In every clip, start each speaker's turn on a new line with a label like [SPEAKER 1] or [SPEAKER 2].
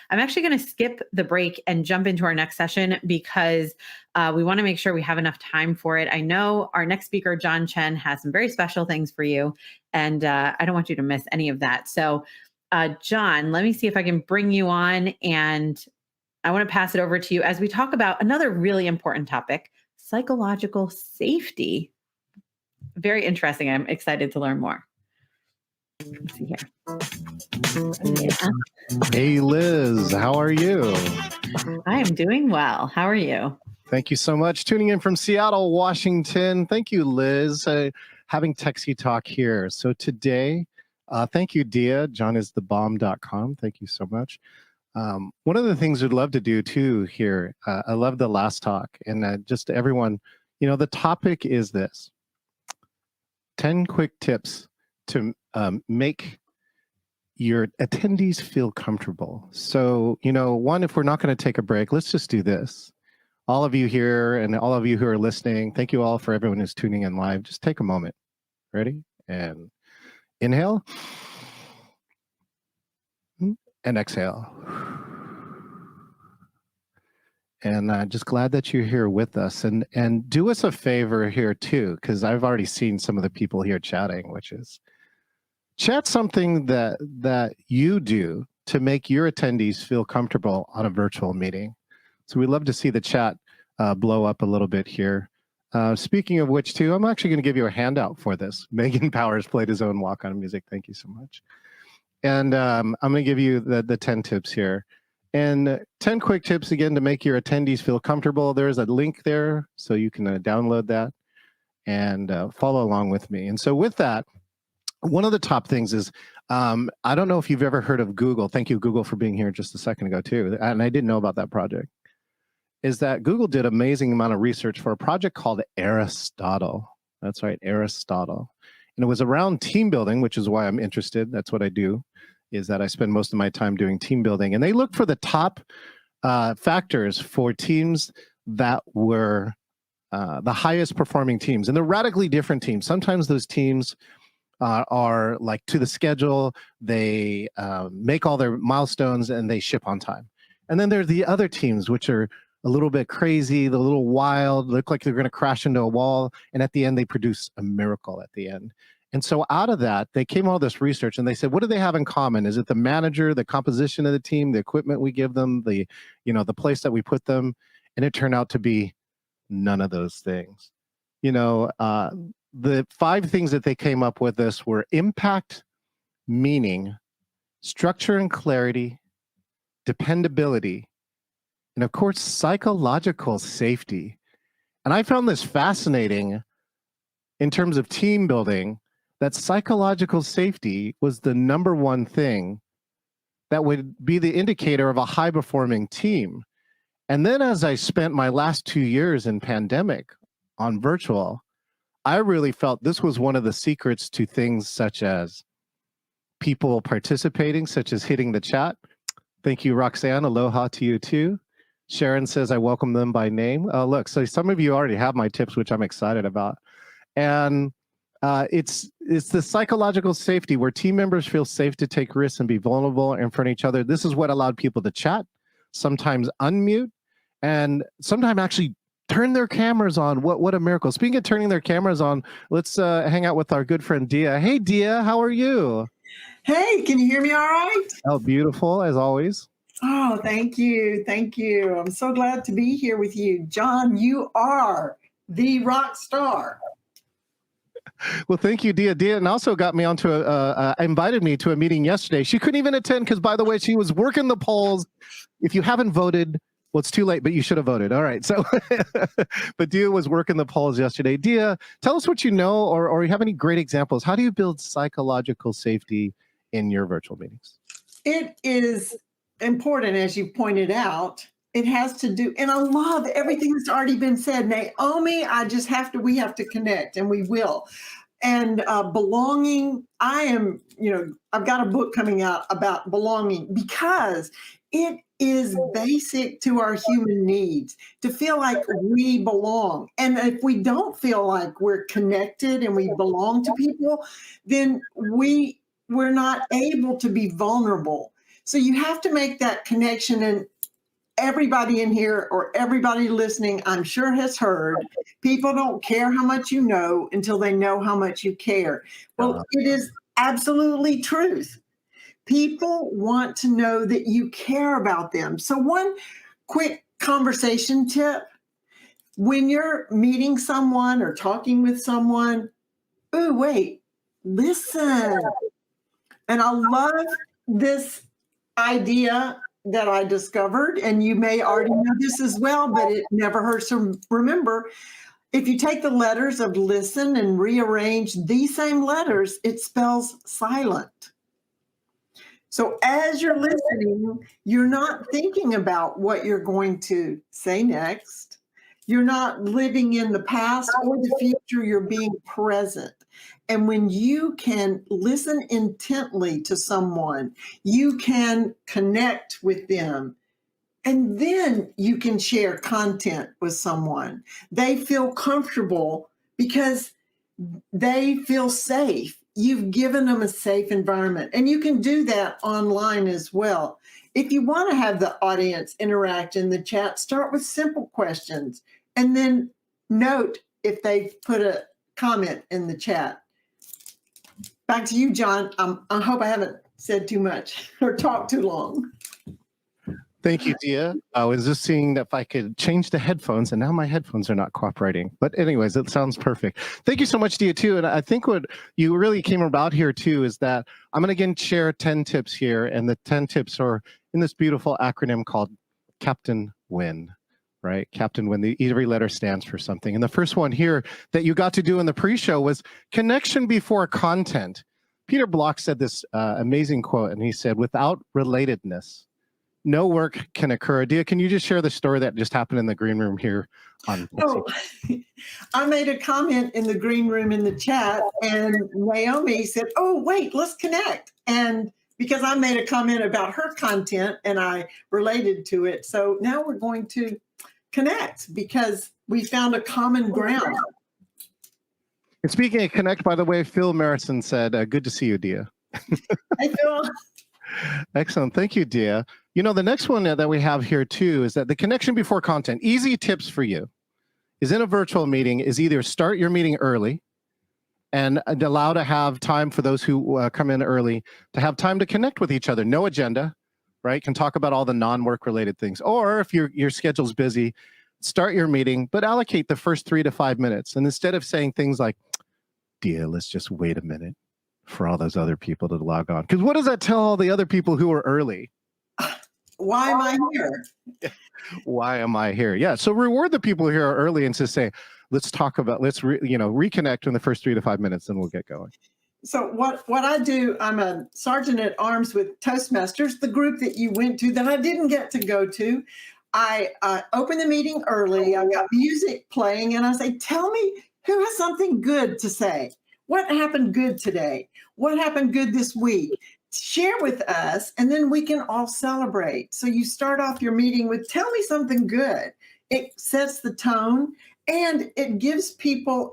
[SPEAKER 1] I'm actually going to skip the break and jump into our next session because we want to make sure we have enough time for it. I know our next speaker, John Chen, has some very special things for you, and I don't want you to miss any of that. So, John, let me see if I can bring you on, and I want to pass it over to you as we talk about another really important topic, psychological safety. Very interesting. I'm excited to learn more. Let's see here. Yeah.
[SPEAKER 2] Hey, Liz, how are you?
[SPEAKER 1] I am doing well. How are you?
[SPEAKER 2] Thank you so much. Tuning in from Seattle, Washington. Thank you, Liz. Having techsytalk here. So today, thank you, Dia. JohnIsTheBomb.com. Thank you so much. One of the things we'd love to do too here, I love the last talk, and just everyone, the topic is this: 10 quick tips to make your attendees feel comfortable. So, one, if we're not going to take a break, let's just do this. All of you here and all of you who are listening, thank you all for everyone who's tuning in live. Just take a moment. Ready? And inhale. And exhale. And just glad that you're here with us. And do us a favor here too, because I've already seen some of the people here chatting, which is chat something that you do to make your attendees feel comfortable on a virtual meeting. So we'd love to see the chat blow up a little bit here. Speaking of which too, I'm actually going to give you a handout for this. Megan Powers played his own walk-on music. Thank you so much. And I'm going to give you the 10 tips here. And 10 quick tips, again, to make your attendees feel comfortable. There's a link there, so you can download that and follow along with me. And so with that, one of the top things is, I don't know if you've ever heard of Google. Thank you, Google, for being here just a second ago, too. And I didn't know about that project. Is that Google did an amazing amount of research for a project called Aristotle. That's right, Aristotle. And it was around team building, which is why I'm interested. That's what I do, is that I spend most of my time doing team building. And they looked for the top factors for teams that were the highest performing teams. And they're radically different teams. Sometimes those teams are like to the schedule, they make all their milestones, and they ship on time. And then there's the other teams, which are a little bit crazy, the little wild, look like they're going to crash into a wall, and at the end they produce a miracle at the end. And so out of that, they came all this research, and they said, what do they have in common? Is it the manager, the composition of the team, the equipment we give them, the place that we put them? And it turned out to be none of those things. The 5 things that they came up with this were impact, meaning, structure and clarity, dependability, and of course, psychological safety. And I found this fascinating in terms of team building, that psychological safety was the #1 thing that would be the indicator of a high-performing team. And then as I spent my last 2 years in pandemic on virtual, I really felt this was one of the secrets to things such as people participating, such as hitting the chat. Thank you, Roxanne. Aloha to you too. Sharon says, I welcome them by name. Look, so some of you already have my tips, which I'm excited about. And it's the psychological safety where team members feel safe to take risks and be vulnerable in front of each other. This is what allowed people to chat, sometimes unmute, and sometimes actually turn their cameras on. What a miracle. Speaking of turning their cameras on, let's hang out with our good friend Dia. Hey, Dia, how are you?
[SPEAKER 3] Hey, can you hear me all right?
[SPEAKER 2] Oh, beautiful, as always.
[SPEAKER 3] Oh, thank you. Thank you. I'm so glad to be here with you. John, you are the rock star.
[SPEAKER 2] Well, thank you, Dia. Dia, and also got me onto invited me to a meeting yesterday. She couldn't even attend because, by the way, she was working the polls. If you haven't voted, well, it's too late, but you should have voted. All right. So, but Dia was working the polls yesterday. Dia, tell us what you know, or you have any great examples. How do you build psychological safety in your virtual meetings?
[SPEAKER 3] It is important, as you pointed out. It has to do, and I love everything that's already been said. Naomi, we have to connect, and we will. And belonging, I've got a book coming out about belonging because it is basic to our human needs to feel like we belong. And if we don't feel like we're connected and we belong to people, then we're not able to be vulnerable. So you have to make that connection, and everybody in here or everybody listening, I'm sure has heard, people don't care how much you know until they know how much you care. Well, it is absolutely truth. People want to know that you care about them. So one quick conversation tip, when you're meeting someone or talking with someone, oh, wait, listen. And I love this idea that I discovered, and you may already know this as well, but it never hurts to remember. If you take the letters of listen and rearrange these same letters, it spells silent. So as you're listening, you're not thinking about what you're going to say next. You're not living in the past or the future, you're being present. And when you can listen intently to someone, you can connect with them, and then you can share content with someone. They feel comfortable because they feel safe. You've given them a safe environment, and you can do that online as well. If you want to have the audience interact in the chat, start with simple questions and then note if they put a comment in the chat. Back to you, John. I hope I haven't said too much or talked too long.
[SPEAKER 2] Thank you, Dia. I was just seeing if I could change the headphones, and now my headphones are not cooperating. But anyways, it sounds perfect. Thank you so much, Dia, too. And I think what you really came about here, too, is that I'm going to again share 10 tips here. And the 10 tips are in this beautiful acronym called Captain Win, right? Captain Win. Every letter stands for something. And the first one here that you got to do in the pre-show was connection before content. Peter Block said this amazing quote, and he said, without relatedness, no work can occur. Dia, can you just share the story that just happened in the green room here?
[SPEAKER 3] I made a comment in the green room in the chat, and Naomi said, oh, wait, let's connect. And because I made a comment about her content and I related to it. So now we're going to connect because we found a common ground.
[SPEAKER 2] And speaking of connect, by the way, Phil Marison said, good to see you, Dia.
[SPEAKER 3] Hey, Phil.
[SPEAKER 2] Excellent. Thank you, Dia. You know, the next one that we have here, too, is that the connection before content. Easy tips for you is in a virtual meeting is either start your meeting early and allow to have time for those who come in early to have time to connect with each other. No agenda, right? Can talk about all the non-work related things. Or if your schedule's busy, start your meeting, but allocate the first 3 to 5 minutes. And instead of saying things like, Dia, let's just wait a minute for all those other people to log on. Because what does that tell all the other people who are early?
[SPEAKER 3] Why am I here?
[SPEAKER 2] Why am I here? Yeah. So reward the people who are early and just say, let's talk about, reconnect in the first 3 to 5 minutes, and we'll get going.
[SPEAKER 3] So what I do, I'm a sergeant at arms with Toastmasters, the group that you went to that I didn't get to go to. I open the meeting early. I've got music playing, and I say, tell me who has something good to say. What happened good today? What happened good this week? Share with us, and then we can all celebrate. So you start off your meeting with, tell me something good. It sets the tone, and it gives people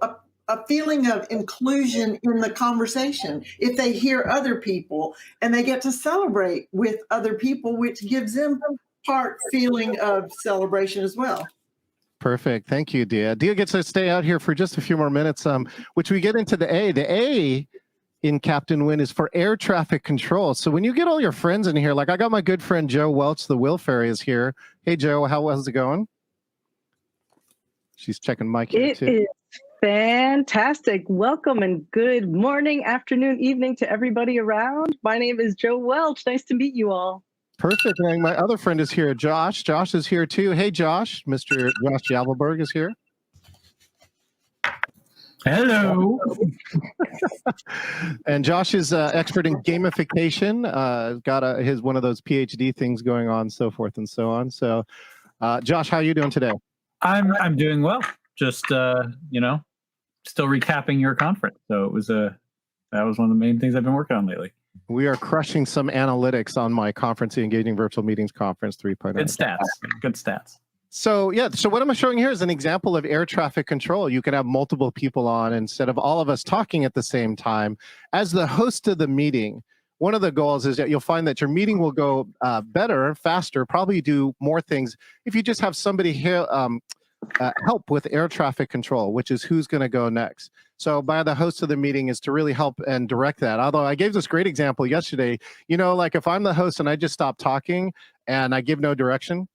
[SPEAKER 3] a feeling of inclusion in the conversation. If they hear other people and they get to celebrate with other people, which gives them part feeling of celebration as well.
[SPEAKER 2] Perfect. Thank you, Dia. Dia gets to stay out here for just a few more minutes, which we get into the A. The A in Captain Win is for air traffic control. So when you get all your friends in here, like I got my good friend Joe Welch, the Will Fairy is here. Hey, Joe, how's it going? She's checking mic here too.
[SPEAKER 4] It is fantastic. Welcome and good morning, afternoon, evening to everybody around. My name is Joe Welch. Nice to meet you all.
[SPEAKER 2] Perfect. And my other friend is here, Josh. Josh is here too. Hey, Josh. Mr. Josh Javelberg is here.
[SPEAKER 5] Hello.
[SPEAKER 2] And Josh is expert in gamification. Got one of those PhD things going on, so forth and so on. So, Josh, how are you doing today?
[SPEAKER 5] I'm doing well. Just still recapping your conference. So that was one of the main things I've been working on lately.
[SPEAKER 2] We are crushing some analytics on my conference, the Engaging Virtual Meetings Conference 3.0.
[SPEAKER 5] Good stats. Good stats.
[SPEAKER 2] So yeah, so what I'm showing here is an example of air traffic control. You can have multiple people on instead of all of us talking at the same time. As the host of the meeting, one of the goals is that you'll find that your meeting will go better, faster, probably do more things if you just have somebody here help with air traffic control, which is who's going to go next. So by the host of the meeting is to really help and direct that. Although I gave this great example yesterday, you know, like if I'm the host and I just stop talking and I give no direction,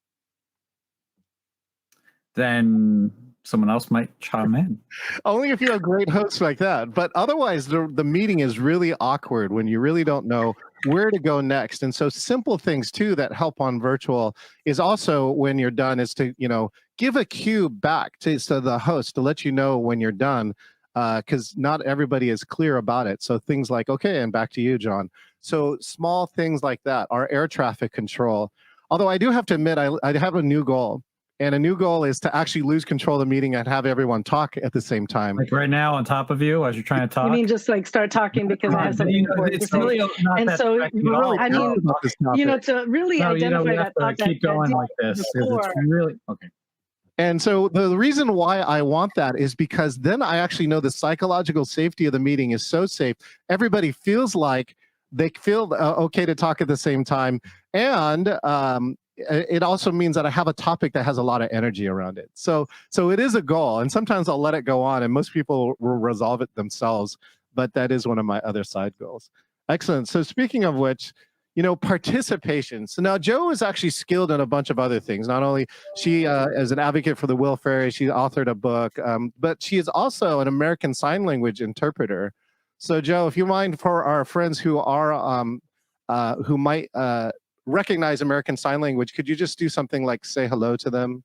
[SPEAKER 5] then someone else might chime in.
[SPEAKER 2] only if you have great hosts like that. But otherwise, the meeting is really awkward when you really don't know where to go next. And so simple things too that help on virtual is also when you're done is to, you know, give a cue back to the host to let you know when you're done, because not everybody is clear about it. So things like, okay, and back to you, John. So small things like that are air traffic control. Although I do have to admit, I have a new goal. And a new goal is to actually lose control of the meeting and have everyone talk at the same time.
[SPEAKER 5] Like right now on top of you as you're trying to talk.
[SPEAKER 4] You mean just like start talking because I have something important to
[SPEAKER 5] It's
[SPEAKER 4] say?
[SPEAKER 5] really not
[SPEAKER 4] And
[SPEAKER 5] that
[SPEAKER 4] so,
[SPEAKER 5] direct at all.
[SPEAKER 4] I mean, you know, to really
[SPEAKER 5] No, you know,
[SPEAKER 4] identify
[SPEAKER 5] we
[SPEAKER 4] that
[SPEAKER 5] have to
[SPEAKER 4] thought
[SPEAKER 5] keep going like this. It's really okay.
[SPEAKER 2] And so the reason why I want that is because then I actually know the psychological safety of the meeting is so safe. Everybody feels like they feel okay to talk at the same time. And it also means that I have a topic that has a lot of energy around it. So it is a goal. And sometimes I'll let it go on and most people will resolve it themselves. But that is one of my other side goals. Excellent. So speaking of which, you know, participation. So now Jo is actually skilled in a bunch of other things. Not only she is an advocate for the Will Ferry, she authored a book, but she is also an American Sign Language interpreter. So Jo, if you mind, for our friends who are who might recognize American Sign Language, could you just do something like say hello to them?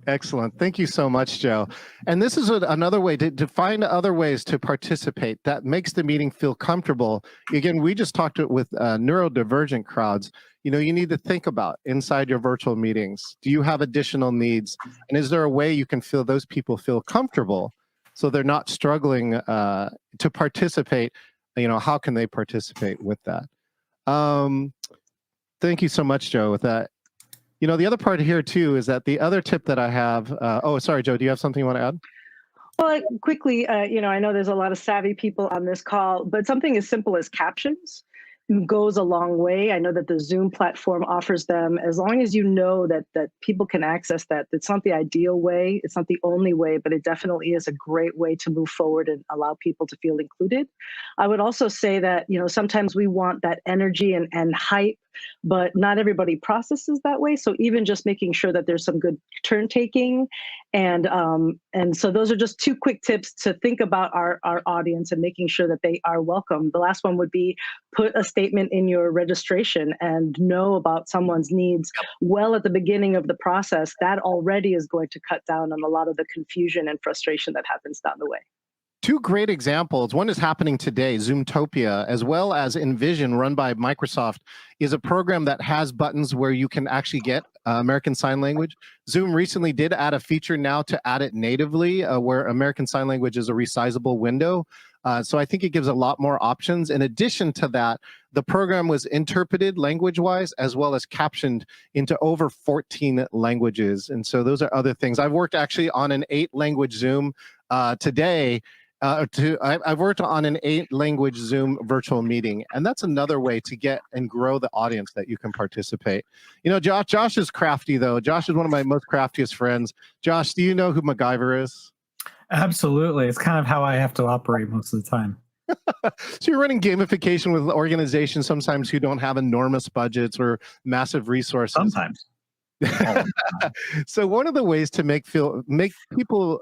[SPEAKER 2] Excellent. Thank you so much, Jo. And this is another way to find other ways to participate that makes the meeting feel comfortable. Again, we just talked with neurodivergent crowds. You know, you need to think about inside your virtual meetings. Do you have additional needs? And is there a way you can feel those people feel comfortable so they're not struggling to participate? You know, how can they participate with that? Thank you so much, Jo, with that. You know, the other part here too is that the other tip that I have, oh, sorry, Jo, do you have something you want to add?
[SPEAKER 4] Well, quickly, you know, I know there's a lot of savvy people on this call, but something as simple as captions goes a long way. I know that the Zoom platform offers them, as long as you know that people can access that. It's not the ideal way, it's not the only way, but it definitely is a great way to move forward and allow people to feel included. I would also say that, you know, sometimes we want that energy and hype, but not everybody processes that way. So even just making sure that there's some good turn taking, and so those are just two quick tips to think about our audience and making sure that they are welcome. The last one would be put a statement in your registration and know about someone's needs well at the beginning of the process. That already is going to cut down on a lot of the confusion and frustration that happens down the way.
[SPEAKER 2] Two great examples. One is happening today, Zoomtopia, as well as Envision, run by Microsoft, is a program that has buttons where you can actually get American Sign Language. Zoom recently did add a feature now to add it natively, where American Sign Language is a resizable window. So I think it gives a lot more options. In addition to that, the program was interpreted language-wise as well as captioned into over 14 languages. And so those are other things. I've worked actually on an 8-language Zoom today. I've worked on an 8-language Zoom virtual meeting, and that's another way to get and grow the audience that you can participate. You know, Josh is crafty though. Josh is one of my most craftiest friends. Josh, do you know who MacGyver is?
[SPEAKER 5] Absolutely. It's kind of how I have to operate most of the time.
[SPEAKER 2] So you're running gamification with organizations sometimes who don't have enormous budgets or massive resources.
[SPEAKER 5] Sometimes.
[SPEAKER 2] So one of the ways to make people,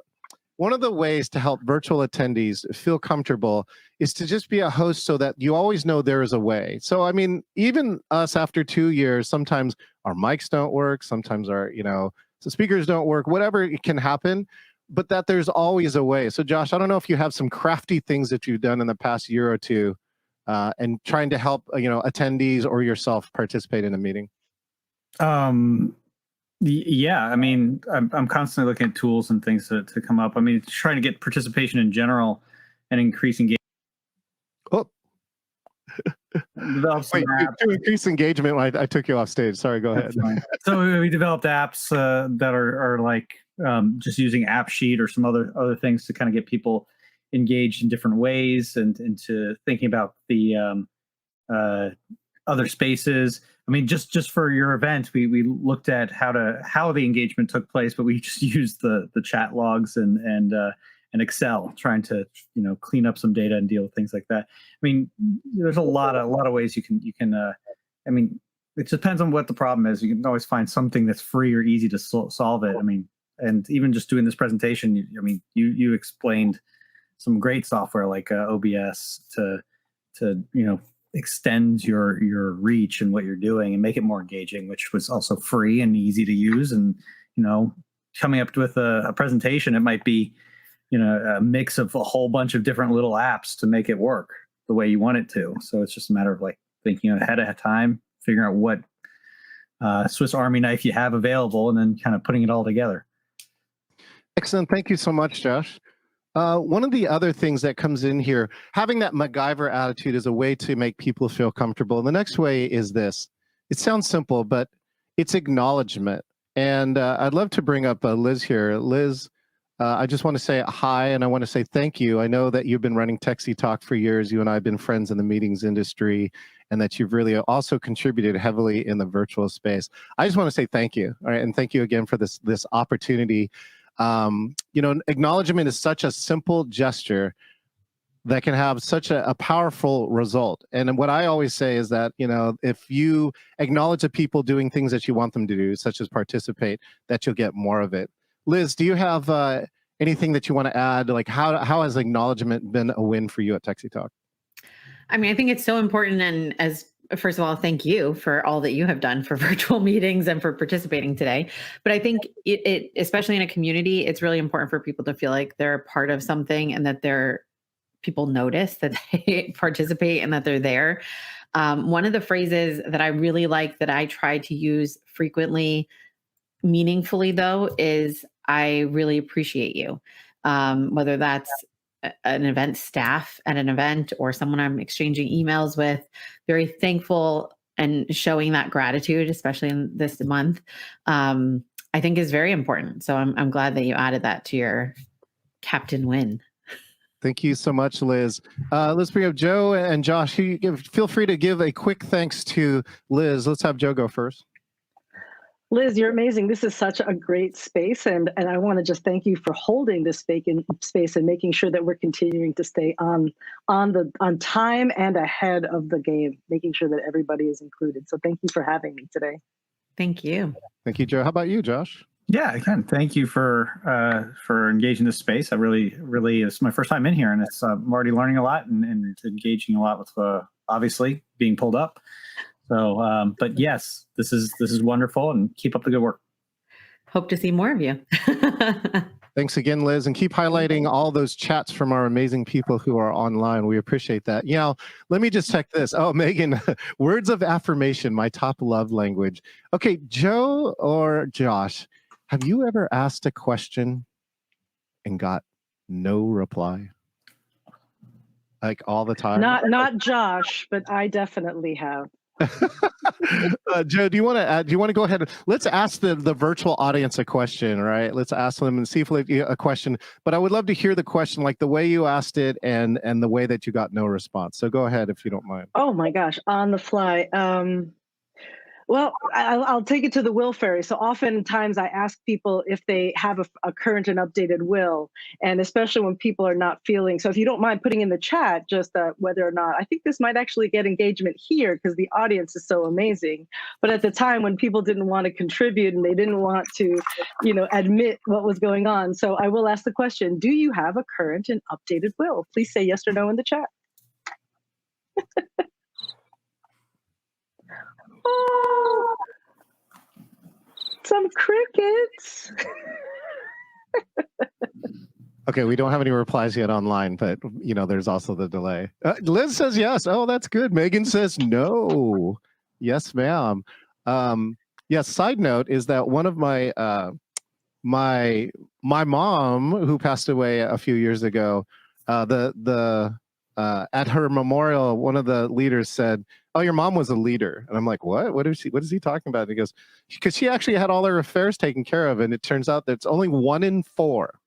[SPEAKER 2] one of the ways to help virtual attendees feel comfortable is to just be a host so that you always know there is a way. So, I mean, even us after 2 years, sometimes our mics don't work, sometimes our, you know, the speakers don't work, whatever it can happen, but that there's always a way. So Josh, I don't know if you have some crafty things that you've done in the past year or two and trying to help, you know, attendees or yourself participate in a meeting.
[SPEAKER 5] Yeah, I mean, I'm constantly looking at tools and things to come up. I mean, trying to get participation in general and increase engagement.
[SPEAKER 2] Oh,
[SPEAKER 5] Developed some
[SPEAKER 2] Wait,
[SPEAKER 5] apps.
[SPEAKER 2] to increase engagement, I took you off stage. Sorry, go ahead.
[SPEAKER 5] So we developed apps that are like just using AppSheet or some other things to kind of get people engaged in different ways and into thinking about the other spaces. I mean, just for your event, we looked at how the engagement took place, but we just used the chat logs and Excel, trying to clean up some data and deal with things like that. I mean, there's a lot of ways you can. I mean, it depends on what the problem is. You can always find something that's free or easy to solve it. I mean, and even just doing this presentation, I mean, you explained some great software like OBS to extend your reach and what you're doing and make it more engaging, which was also free and easy to use. And coming up with a presentation, it might be a mix of a whole bunch of different little apps to make it work the way you want it to. So it's just a matter of like thinking ahead of time, figuring out what Swiss Army knife you have available, and then kind of putting it all together.
[SPEAKER 2] Excellent. Thank you so much, Josh. One of the other things that comes in here, having that MacGyver attitude is a way to make people feel comfortable. The next way is this. It sounds simple, but it's acknowledgement. And I'd love to bring up Liz here. Liz, I just want to say hi, and I want to say thank you. I know that you've been running techsytalk for years. You and I have been friends in the meetings industry, and that you've really also contributed heavily in the virtual space. I just want to say thank you. All right, and thank you again for this opportunity. Acknowledgement is such a simple gesture that can have such a powerful result. And what I always say is that, if you acknowledge the people doing things that you want them to do, such as participate, that you'll get more of it. Liz, do you have anything that you want to add? Like how has acknowledgement been a win for you at techsytalk?
[SPEAKER 1] I mean, I think it's so important. And first of all, thank you for all that you have done for virtual meetings and for participating today. But I think it especially in a community, it's really important for people to feel like they're part of something and that people notice that they participate and that they're there. One of the phrases that I really like that I try to use frequently, meaningfully though, is I really appreciate you. Whether that's an event staff at an event or someone I'm exchanging emails with, very thankful and showing that gratitude, especially in this month, I think is very important. So I'm glad that you added that to your Captain Win.
[SPEAKER 2] Thank you so much, Liz. Let's bring up Joe and Josh. Feel free to give a quick thanks to Liz. Let's have Joe go first.
[SPEAKER 4] Liz, you're amazing. This is such a great space, and I want to just thank you for holding this space and making sure that we're continuing to stay on time and ahead of the game, making sure that everybody is included. So thank you for having me today.
[SPEAKER 1] Thank you.
[SPEAKER 2] Thank you, Joe. How about you, Josh?
[SPEAKER 5] Yeah, again, thank you for engaging this space. I really, it's my first time in here, and it's I'm already learning a lot and engaging a lot with obviously being pulled up. So, but yes, this is wonderful, and keep up the good work.
[SPEAKER 1] Hope to see more of you.
[SPEAKER 2] Thanks again, Liz, and keep highlighting all those chats from our amazing people who are online. We appreciate that. Let me just check this. Oh, Megan, words of affirmation, my top love language. Okay, Joe or Josh, have you ever asked a question and got no reply? Like all the time?
[SPEAKER 4] Not Josh, but I definitely have.
[SPEAKER 2] Joe, do you want to go ahead? Let's ask the virtual audience a question, right? Let's ask them and see if they have a question. But I would love to hear the question, like the way you asked it and the way that you got no response. So go ahead if you don't mind.
[SPEAKER 4] Oh my gosh, on the fly. Well, I'll take it to the will fairy. So oftentimes I ask people if they have a current and updated will, and especially when people are not feeling. So if you don't mind putting in the chat just whether or not, I think this might actually get engagement here because the audience is so amazing. But at the time when people didn't want to contribute and they didn't want to, admit what was going on. So I will ask the question, do you have a current and updated will? Please say yes or no in the chat. Oh, some crickets.
[SPEAKER 2] Okay, we don't have any replies yet online, but there's also the delay. Liz says yes. Oh, that's good. Megan says no. Yes, ma'am. Yes. Side note is that one of my my mom, who passed away a few years ago, the at her memorial, one of the leaders said, "Oh, your mom was a leader." And I'm like, "What? What is he talking about?" And he goes, "Because she actually had all her affairs taken care of." And it turns out that it's only 1 in 4,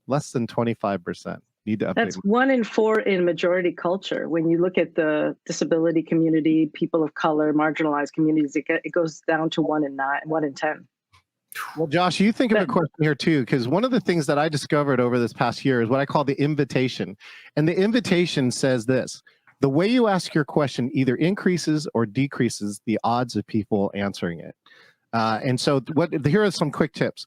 [SPEAKER 2] less than 25%. Need to update.
[SPEAKER 4] That's 1 in 4 in majority culture. When you look at the disability community, people of color, marginalized communities, it goes down to 1 in 9, 1 in 10.
[SPEAKER 2] Well, Josh, you think of a question here too, because one of the things that I discovered over this past year is what I call the invitation. And the invitation says this: the way you ask your question either increases or decreases the odds of people answering it. And so here are some quick tips.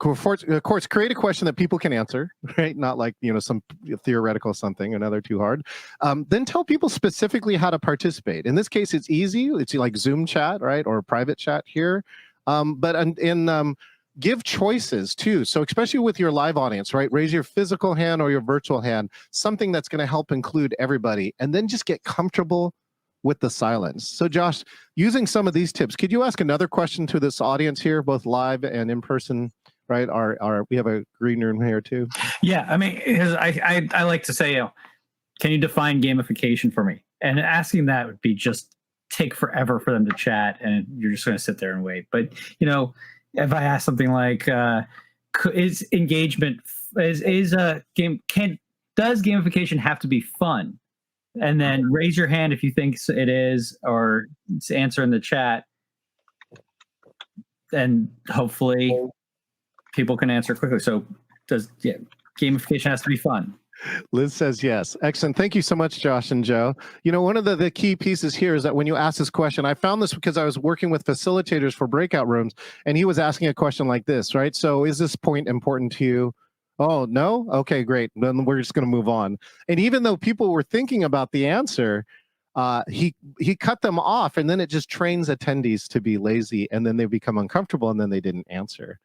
[SPEAKER 2] Of course, create a question that people can answer, right? Not like, some theoretical something, another too hard. Then tell people specifically how to participate. In this case, it's easy. It's like Zoom chat, right? Or private chat here. But give choices too. So especially with your live audience, right? Raise your physical hand or your virtual hand, something that's going to help include everybody, and then just get comfortable with the silence. So Josh, using some of these tips, could you ask another question to this audience here, both live and in person, right? We have a green room here too.
[SPEAKER 5] Yeah. I mean, I like to say, can you define gamification for me? And asking that would be just take forever for them to chat, and you're just going to sit there and wait. But if I ask something like, "Is engagement is a game? Does gamification have to be fun?" And then raise your hand if you think it is, or answer in the chat, and hopefully people can answer quickly. So, gamification has to be fun?
[SPEAKER 2] Liz says yes. Excellent. Thank you so much, Josh and Joe. One of the key pieces here is that when you ask this question, I found this because I was working with facilitators for breakout rooms, and he was asking a question like this, right? So is this point important to you? Oh, no? Okay, great. Then we're just going to move on. And even though people were thinking about the answer, he cut them off, and then it just trains attendees to be lazy, and then they become uncomfortable, and then they didn't answer.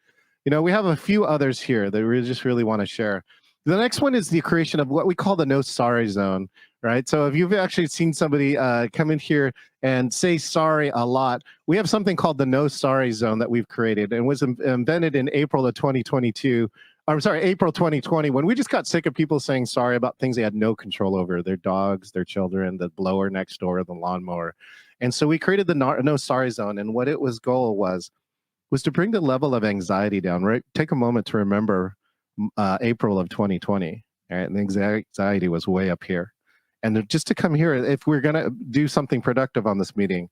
[SPEAKER 2] We have a few others here that we just really want to share. The next one is the creation of what we call the no sorry zone, right? So if you've actually seen somebody come in here and say sorry a lot, we have something called the no sorry zone that we've created, and was invented in April of 2022. I'm sorry, April 2020, when we just got sick of people saying sorry about things they had no control over, their dogs, their children, the blower next door, the lawnmower. And so we created the no sorry zone, and what its goal was to bring the level of anxiety down, right? Take a moment to remember April of 2020, right? And the anxiety was way up here. And just to come here, if we're going to do something productive on this meeting,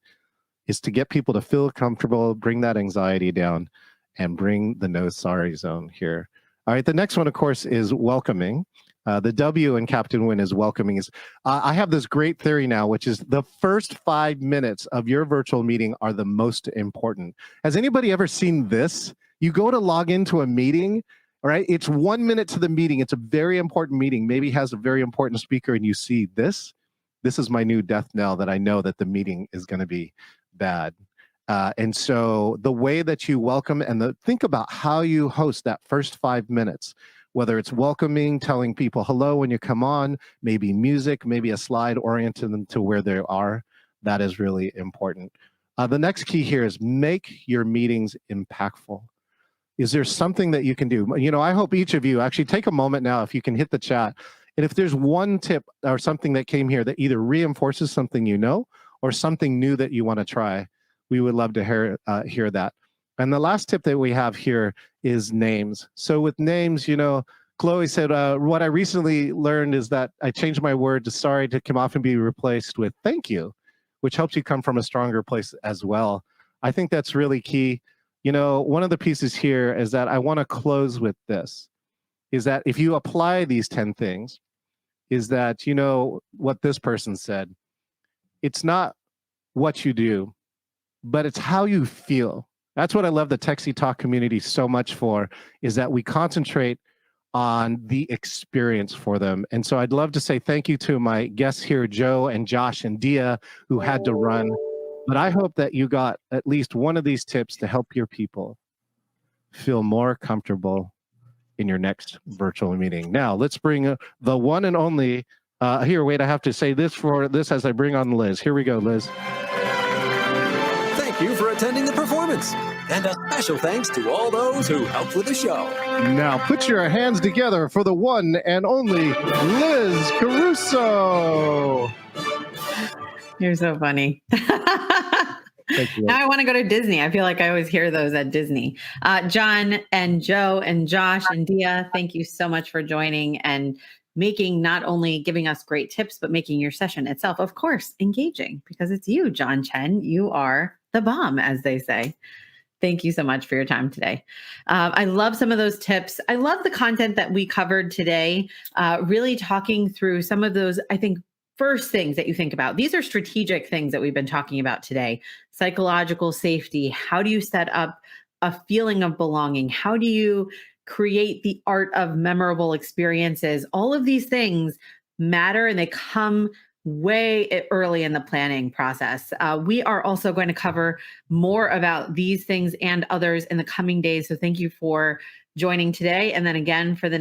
[SPEAKER 2] is to get people to feel comfortable, bring that anxiety down, and bring the no sorry zone here. All right, the next one, of course, is welcoming. The W in Captain Win is welcoming. I have this great theory now, which is the first 5 minutes of your virtual meeting are the most important. Has anybody ever seen this? You go to log into a meeting, all right, it's 1 minute to the meeting. It's a very important meeting. Maybe has a very important speaker, and you see this. This is my new death knell that I know that the meeting is going to be bad. And so the way that you welcome and think about how you host that first 5 minutes, whether it's welcoming, telling people hello when you come on, maybe music, maybe a slide orienting them to where they are, that is really important. The next key here is make your meetings impactful. Is there something that you can do? I hope each of you actually take a moment now, if you can hit the chat. And if there's one tip or something that came here that either reinforces something or something new that you want to try, we would love to hear that. And the last tip that we have here is names. So with names, Chloe said, what I recently learned is that I changed my word to sorry to come off and be replaced with thank you, which helps you come from a stronger place as well. I think that's really key. One of the pieces here is that I want to close with this, is that if you apply these 10 things, is that, what this person said, it's not what you do, but it's how you feel. That's what I love the techsytalk community so much for, is that we concentrate on the experience for them. And so I'd love to say thank you to my guests here, Joe and Josh and Dia, who had to run. But I hope that you got at least one of these tips to help your people feel more comfortable in your next virtual meeting. Now, let's bring the one and only, here, wait, I have to say this for this as I bring on Liz. Here we go, Liz.
[SPEAKER 6] Thank you for attending the performance. And a special thanks to all those who helped with the show.
[SPEAKER 2] Now put your hands together for the one and only Liz Caruso.
[SPEAKER 1] You're so funny.
[SPEAKER 2] Thank you.
[SPEAKER 1] Now I want to go to Disney. I feel like I always hear those at Disney. John and Joe and Josh and Dia, thank you so much for joining and making, not only giving us great tips, but making your session itself, of course, engaging, because it's you, John Chen. You are the bomb, as they say. Thank you so much for your time today. I love some of those tips. I love the content that we covered today, really talking through some of those, I think, first things that you think about. These are strategic things that we've been talking about today. Psychological safety. How do you set up a feeling of belonging? How do you create the art of memorable experiences? All of these things matter, and they come way early in the planning process. We are also going to cover more about these things and others in the coming days. So thank you for joining today. And then again for the